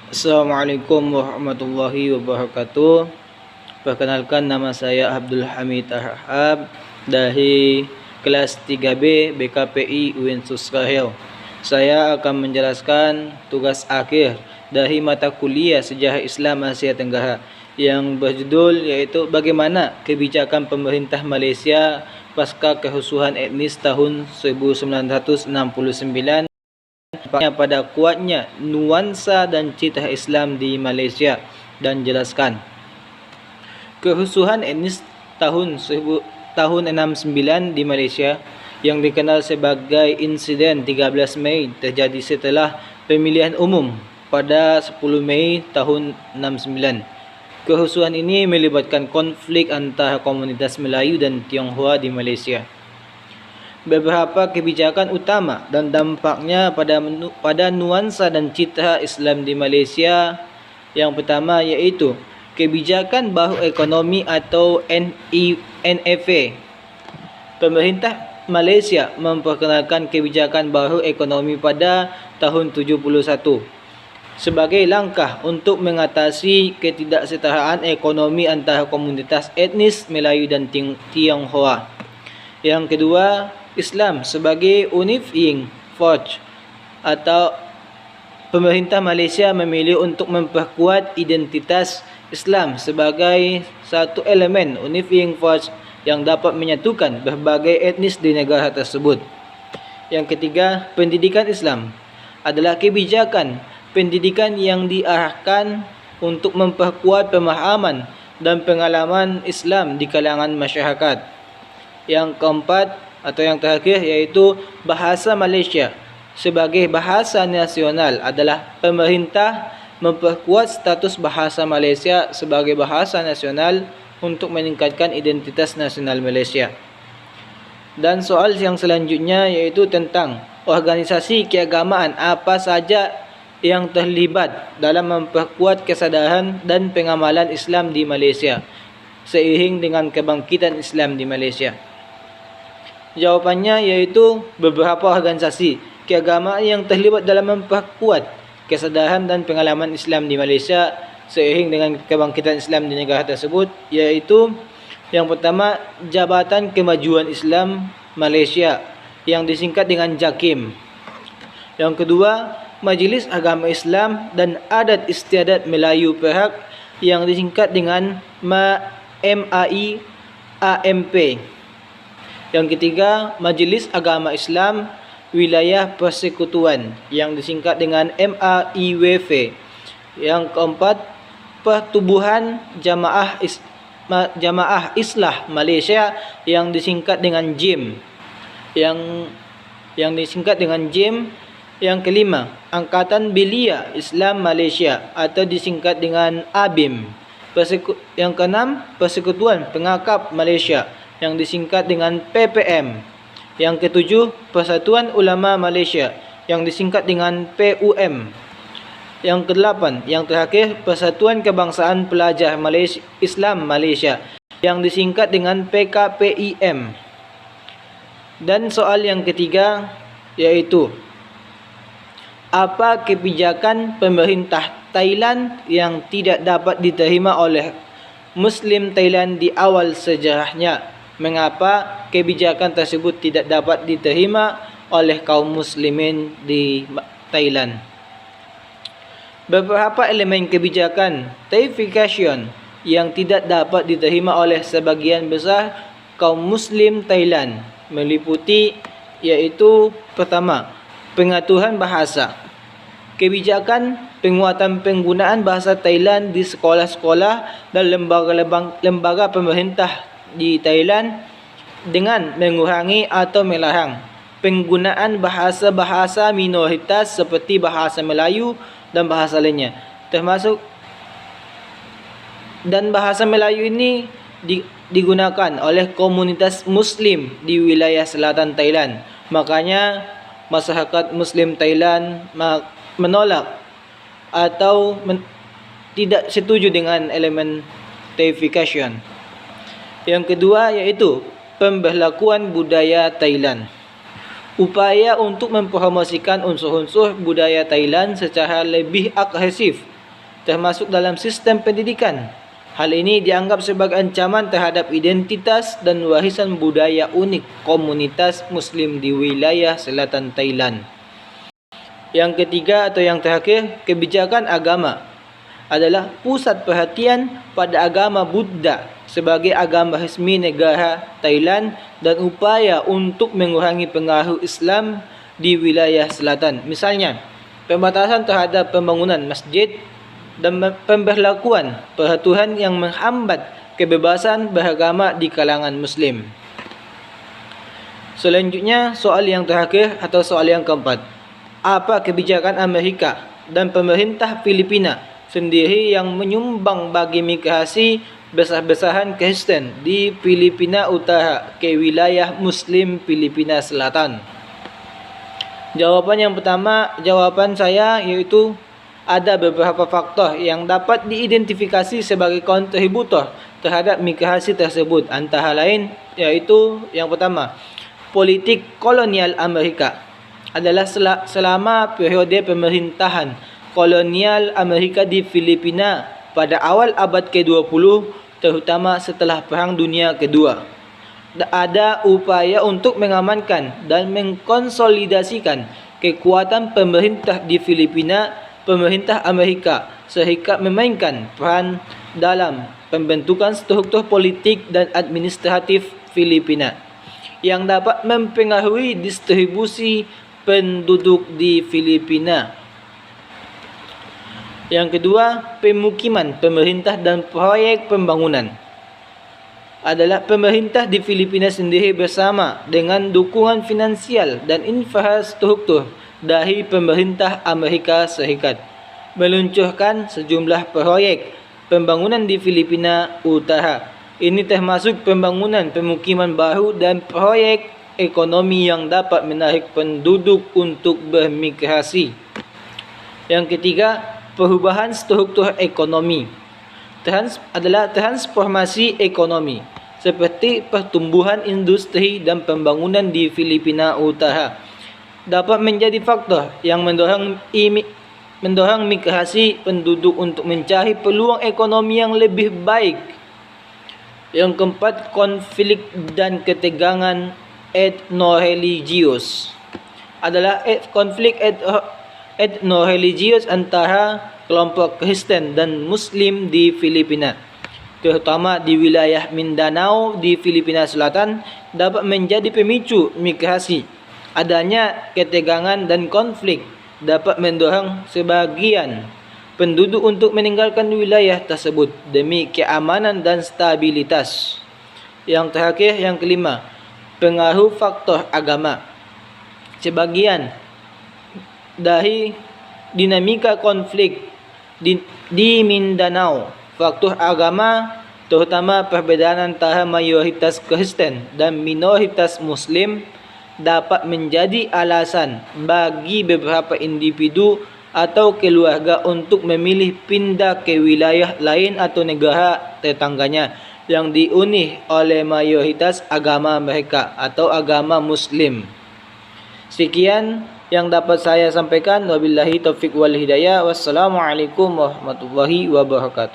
Assalamualaikum warahmatullahi wabarakatuh. Perkenalkan, nama saya Abdul Hamid Arhab dari kelas 3B BKPI UIN Susrahil. Saya akan menjelaskan tugas akhir dari mata kuliah Sejarah Islam Asia Tenggara yang berjudul yaitu bagaimana kebijakan pemerintah Malaysia pasca kerusuhan etnis tahun 1969 pada kuatnya nuansa dan citra Islam di Malaysia, dan jelaskan kerusuhan etnis tahun 69 di Malaysia yang dikenal sebagai insiden 13 Mei terjadi setelah pemilihan umum pada 10 Mei tahun 69. Kerusuhan ini melibatkan konflik antara komunitas Melayu dan Tionghoa di Malaysia. Beberapa kebijakan utama dan dampaknya pada nuansa dan citra Islam di Malaysia. Yang pertama iaitu kebijakan baru ekonomi atau NFA. Pemerintah Malaysia memperkenalkan kebijakan baru ekonomi pada tahun 71 sebagai langkah untuk mengatasi ketidaksetaraan ekonomi antara komunitas etnis Melayu dan Tionghoa. Yang kedua, Islam sebagai unifying force atau pemerintah Malaysia memilih untuk memperkuat identitas Islam sebagai satu elemen unifying force yang dapat menyatukan berbagai etnis di negara tersebut. Yang ketiga, pendidikan Islam adalah kebijakan pendidikan yang diarahkan untuk memperkuat pemahaman dan pengalaman Islam di kalangan masyarakat. Yang keempat atau yang terakhir iaitu bahasa Malaysia sebagai bahasa nasional adalah pemerintah memperkuat status bahasa Malaysia sebagai bahasa nasional untuk meningkatkan identitas nasional Malaysia. Dan soal yang selanjutnya iaitu tentang organisasi keagamaan apa saja yang terlibat dalam memperkuat kesadaran dan pengamalan Islam di Malaysia seiring dengan kebangkitan Islam di Malaysia. Jawapannya iaitu beberapa organisasi keagamaan yang terlibat dalam memperkuat kesadaran dan pengalaman Islam di Malaysia seiring dengan kebangkitan Islam di negara tersebut, iaitu yang pertama, Jabatan Kemajuan Islam Malaysia yang disingkat dengan JAKIM. Yang kedua, Majlis Agama Islam dan Adat Istiadat Melayu Perak yang disingkat dengan MAI-AMP. Yang ketiga, Majlis Agama Islam Wilayah Persekutuan yang disingkat dengan MAIWF. Yang keempat, Pertubuhan Jamaah Islah Malaysia yang disingkat dengan JIM. Yang disingkat dengan JIM. Yang kelima, Angkatan Belia Islam Malaysia atau disingkat dengan ABIM. Yang keenam, Persekutuan Pengakap Malaysia yang disingkat dengan PPM. Yang ketujuh, Persatuan Ulama Malaysia yang disingkat dengan PUM. Yang kedelapan, yang terakhir, Persatuan Kebangsaan Pelajar Islam Malaysia yang disingkat dengan PKPIM. Dan soal yang ketiga iaitu apa kebijakan pemerintah Thailand yang tidak dapat diterima oleh Muslim Thailand di awal sejarahnya? Mengapa kebijakan tersebut tidak dapat diterima oleh kaum muslimin di Thailand? Beberapa elemen kebijakan Thaification yang tidak dapat diterima oleh sebagian besar kaum muslim Thailand meliputi iaitu pertama, pengaturan bahasa. Kebijakan penguatan penggunaan bahasa Thailand di sekolah-sekolah dan lembaga pemerintah di Thailand dengan mengurangi atau melarang penggunaan bahasa-bahasa minoritas seperti bahasa Melayu dan bahasa lainnya, termasuk dan bahasa Melayu ini digunakan oleh komunitas Muslim di wilayah selatan Thailand. Makanya masyarakat Muslim Thailand menolak atau tidak setuju dengan elemen Thaification. Yang kedua iaitu pemberlakuan budaya Thailand. upaya untuk mempromosikan unsur-unsur budaya Thailand secara lebih agresif termasuk dalam sistem pendidikan. Hal ini dianggap sebagai ancaman terhadap identitas dan warisan budaya unik komunitas Muslim di wilayah selatan Thailand. Yang ketiga atau yang terakhir, kebijakan agama adalah pusat perhatian pada agama Buddha sebagai agama resmi negara Thailand dan upaya untuk mengurangi pengaruh Islam di wilayah selatan. Misalnya, pembatasan terhadap pembangunan masjid dan pemberlakuan peraturan yang menghambat kebebasan beragama di kalangan Muslim. Selanjutnya, soal yang terakhir atau soal yang keempat. Apa kebijakan Amerika dan pemerintah Filipina sendiri yang menyumbang bagi migrasi besar-besaran Kristen di Filipina Utara ke wilayah Muslim Filipina Selatan? Jawaban yang pertama, jawaban saya yaitu ada beberapa faktor yang dapat diidentifikasi sebagai kontributor terhadap migrasi tersebut. Antara lain yaitu yang pertama, politik kolonial Amerika adalah selama periode pemerintahan kolonial Amerika di Filipina pada awal abad ke-20, terutama setelah Perang Dunia Kedua. Ada upaya untuk mengamankan dan mengkonsolidasikan kekuatan pemerintah di Filipina. Pemerintah Amerika Serikat memainkan peran dalam pembentukan struktur politik dan administratif Filipina yang dapat mempengaruhi distribusi penduduk di Filipina. Yang kedua, pemukiman pemerintah dan proyek pembangunan adalah pemerintah di Filipina sendiri bersama dengan dukungan finansial dan infrastruktur dari pemerintah Amerika Serikat meluncurkan sejumlah proyek pembangunan di Filipina Utara. Ini termasuk pembangunan pemukiman baru dan proyek ekonomi yang dapat menarik penduduk untuk bermigrasi. Yang ketiga, perubahan struktur ekonomi adalah transformasi ekonomi seperti pertumbuhan industri dan pembangunan di Filipina Utara dapat menjadi faktor yang mendorong migrasi penduduk untuk mencari peluang ekonomi yang lebih baik. Yang keempat, konflik dan ketegangan etnoreligius adalah konflik etnoreligius antara kelompok Kristen dan Muslim di Filipina, terutama di wilayah Mindanao di Filipina Selatan, dapat menjadi pemicu migrasi. Adanya ketegangan dan konflik dapat mendorong sebagian penduduk untuk meninggalkan wilayah tersebut demi keamanan dan stabilitas. Yang terakhir, yang kelima, pengaruh faktor agama. Sebagian dari dinamika konflik di Mindanao, faktor agama, terutama perbedaan antara mayoritas Kristen dan minoritas Muslim, dapat menjadi alasan bagi beberapa individu atau keluarga untuk memilih pindah ke wilayah lain atau negara tetangganya yang diuni oleh mayoritas agama mereka atau agama Muslim. Sekian yang dapat saya sampaikan. Wabillahi taufiq wal hidayah. Wassalamualaikum warahmatullahi wabarakatuh.